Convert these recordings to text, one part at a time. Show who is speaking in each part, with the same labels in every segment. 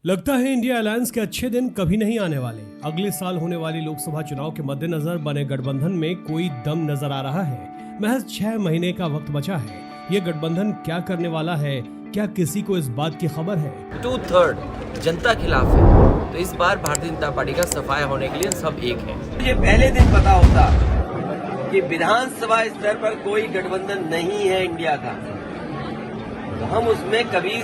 Speaker 1: लगता है India alliance के अच्छे दिन कभी नहीं आने वाले। अगले साल होने वाली लोकसभा चुनाव के मद्देनजर बने गठबंधन में कोई दम नजर आ रहा है। महज 6 महीने का वक्त बचा है। ये गठबंधन क्या करने वाला है, क्या किसी को इस बात की खबर है?
Speaker 2: 2/3 जनता खिलाफ है, तो इस बार भारतीय जनता पार्टी का सफाया होने के लिए सब एक है।
Speaker 3: मुझे पहले दिन पता होता कि विधानसभा स्तर पर कोई गठबंधन नहीं है इंडिया का, तो हम उसमें कभी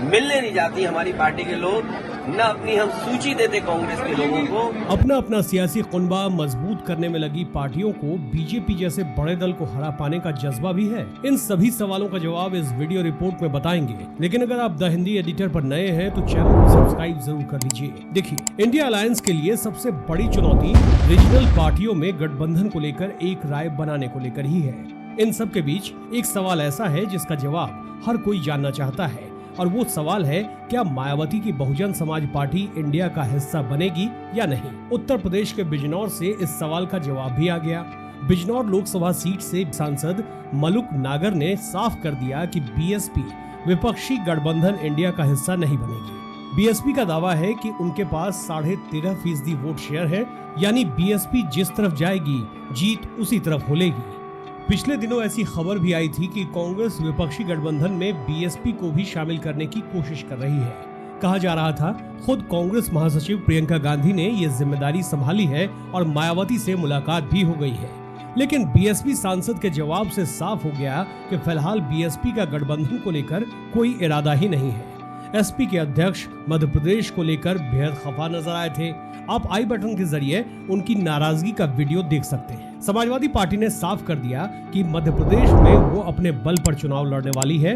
Speaker 3: मिलने नहीं जाती हमारी पार्टी के लोग, न अपनी हम सूची देते कांग्रेस के लोगों को।
Speaker 1: अपना अपना सियासी कुनबा मजबूत करने में लगी पार्टियों को बीजेपी जैसे बड़े दल को हरा पाने का जज्बा भी है। इन सभी सवालों का जवाब इस वीडियो रिपोर्ट में बताएंगे। लेकिन अगर आप द हिंदी एडिटर पर नए हैं तो चैनल को सब्सक्राइब जरूर कर लीजिए। देखिए, इंडिया अलायंस के लिए सबसे बड़ी चुनौती रीजनल पार्टियों में गठबंधन को लेकर एक राय बनाने को लेकर ही है। इन सब के बीच एक सवाल ऐसा है जिसका जवाब हर कोई जानना चाहता है, और वो सवाल है, क्या मायावती की बहुजन समाज पार्टी इंडिया का हिस्सा बनेगी या नहीं? उत्तर प्रदेश के बिजनौर से इस सवाल का जवाब भी आ गया। बिजनौर लोकसभा सीट से सांसद मलुक नागर ने साफ कर दिया कि बीएसपी विपक्षी गठबंधन इंडिया का हिस्सा नहीं बनेगी। बीएसपी का दावा है कि उनके पास 13.5% वोट शेयर है, यानी बीएसपी जिस तरफ जाएगी जीत उसी तरफ होलेगी। पिछले दिनों ऐसी खबर भी आई थी कि कांग्रेस विपक्षी गठबंधन में बीएसपी को भी शामिल करने की कोशिश कर रही है। कहा जा रहा था खुद कांग्रेस महासचिव प्रियंका गांधी ने ये जिम्मेदारी संभाली है और मायावती से मुलाकात भी हो गई है। लेकिन बीएसपी सांसद के जवाब से साफ हो गया कि फिलहाल बीएसपी का गठबंधन को लेकर कोई इरादा ही नहीं है। एसपी के अध्यक्ष मध्य प्रदेश को लेकर बेहद खफा नजर आए थे। आप आई बटन के जरिए उनकी नाराजगी का वीडियो देख सकते हैं। समाजवादी पार्टी ने साफ कर दिया कि मध्य प्रदेश में वो अपने बल पर चुनाव लड़ने वाली है।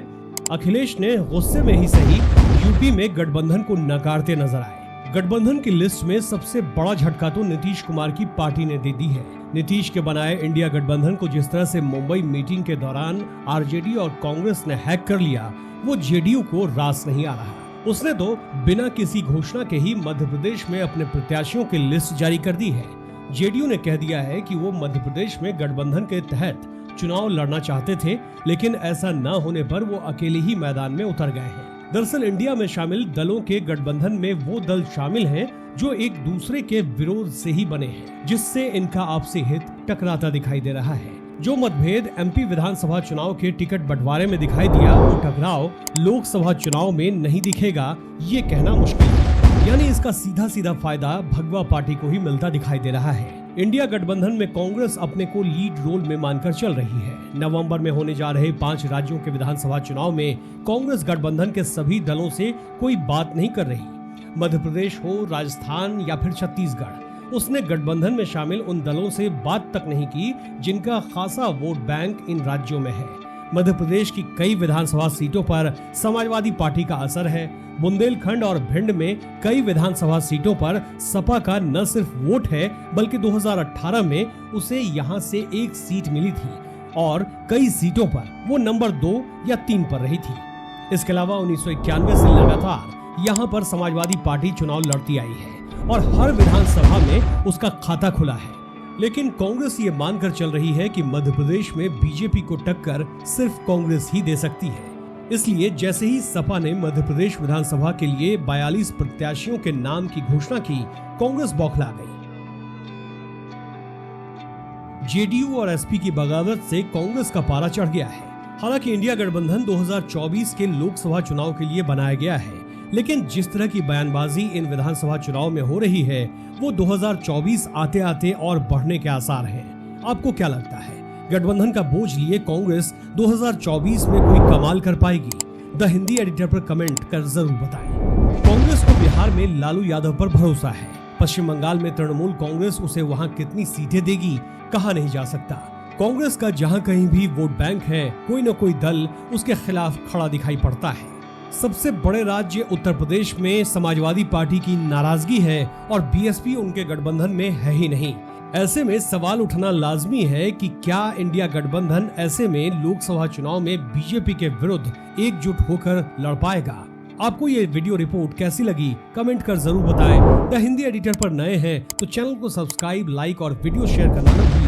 Speaker 1: अखिलेश ने गुस्से में ही सही यूपी में गठबंधन को नकारते नजर आए। गठबंधन की लिस्ट में सबसे बड़ा झटका तो नीतीश कुमार की पार्टी ने दे दी है। नीतीश के बनाए इंडिया गठबंधन को जिस तरह से मुंबई मीटिंग के दौरान आरजेडी और कांग्रेस ने हैक कर लिया, वो जेडीयू को रास नहीं आ रहा। उसने तो बिना किसी घोषणा के ही मध्य प्रदेश में अपने प्रत्याशियों की लिस्ट जारी कर दी है। जेडीयू ने कह दिया है कि वो मध्य प्रदेश में गठबंधन के तहत चुनाव लड़ना चाहते थे, लेकिन ऐसा न होने पर वो अकेले ही मैदान में उतर गए हैं। दरअसल इंडिया में शामिल दलों के गठबंधन में वो दल शामिल हैं जो एक दूसरे के विरोध से ही बने हैं, जिससे इनका आपसी हित टकराता दिखाई दे रहा है। जो मतभेद एमपी विधानसभा चुनाव के टिकट बंटवारे में दिखाई दिया, वो टकराव लोकसभा चुनाव में नहीं दिखेगा, ये कहना मुश्किल है। यानी इसका सीधा सीधा फायदा भगवा पार्टी को ही मिलता दिखाई दे रहा है। इंडिया गठबंधन में कांग्रेस अपने को लीड रोल में मानकर चल रही है। नवंबर में होने जा रहे 5 राज्यों के विधानसभा चुनाव में कांग्रेस गठबंधन के सभी दलों से कोई बात नहीं कर रही। मध्य प्रदेश हो, राजस्थान या फिर छत्तीसगढ़, उसने गठबंधन में शामिल उन दलों से बात तक नहीं की जिनका खासा वोट बैंक इन राज्यों में है। मध्य प्रदेश की कई विधानसभा सीटों पर समाजवादी पार्टी का असर है। बुंदेलखंड और भिंड में कई विधानसभा सीटों पर सपा का न सिर्फ वोट है, बल्कि 2018 में उसे यहां से एक सीट मिली थी और कई सीटों पर वो नंबर 2 या 3 पर रही थी। इसके अलावा 1991 से लगातार यहां पर समाजवादी पार्टी चुनाव लड़ती आई है और हर विधानसभा में उसका खाता खुला है। लेकिन कांग्रेस ये मानकर चल रही है कि मध्य प्रदेश में बीजेपी को टक्कर सिर्फ कांग्रेस ही दे सकती है। इसलिए जैसे ही सपा ने मध्य प्रदेश विधानसभा के लिए 42 प्रत्याशियों के नाम की घोषणा की, कांग्रेस बौखला गई। जेडीयू और एसपी की बगावत से कांग्रेस का पारा चढ़ गया है। हालांकि इंडिया गठबंधन 2024 के लोकसभा चुनाव के लिए बनाया गया है, लेकिन जिस तरह की बयानबाजी इन विधानसभा चुनाव में हो रही है, वो 2024 आते आते और बढ़ने के आसार हैं। आपको क्या लगता है, गठबंधन का बोझ लिए कांग्रेस 2024 में कोई कमाल कर पाएगी? द हिंदी एडिटर पर कमेंट कर जरूर बताएं। कांग्रेस को बिहार में लालू यादव पर भरोसा है। पश्चिम बंगाल में तृणमूल कांग्रेस उसे वहां कितनी सीटें देगी, कहा नहीं जा सकता। कांग्रेस का जहां कहीं भी वोट बैंक है, कोई न कोई दल उसके खिलाफ खड़ा दिखाई पड़ता है। सबसे बड़े राज्य उत्तर प्रदेश में समाजवादी पार्टी की नाराजगी है और बीएसपी उनके गठबंधन में है ही नहीं। ऐसे में सवाल उठना लाजमी है कि क्या इंडिया गठबंधन ऐसे में लोकसभा चुनाव में बीजेपी के विरुद्ध एकजुट होकर लड़ पाएगा? आपको ये वीडियो रिपोर्ट कैसी लगी, कमेंट कर जरूर बताएं। द हिंदी एडिटर पर नए हैं तो चैनल को सब्सक्राइब, लाइक और वीडियो शेयर करना न भूलिए।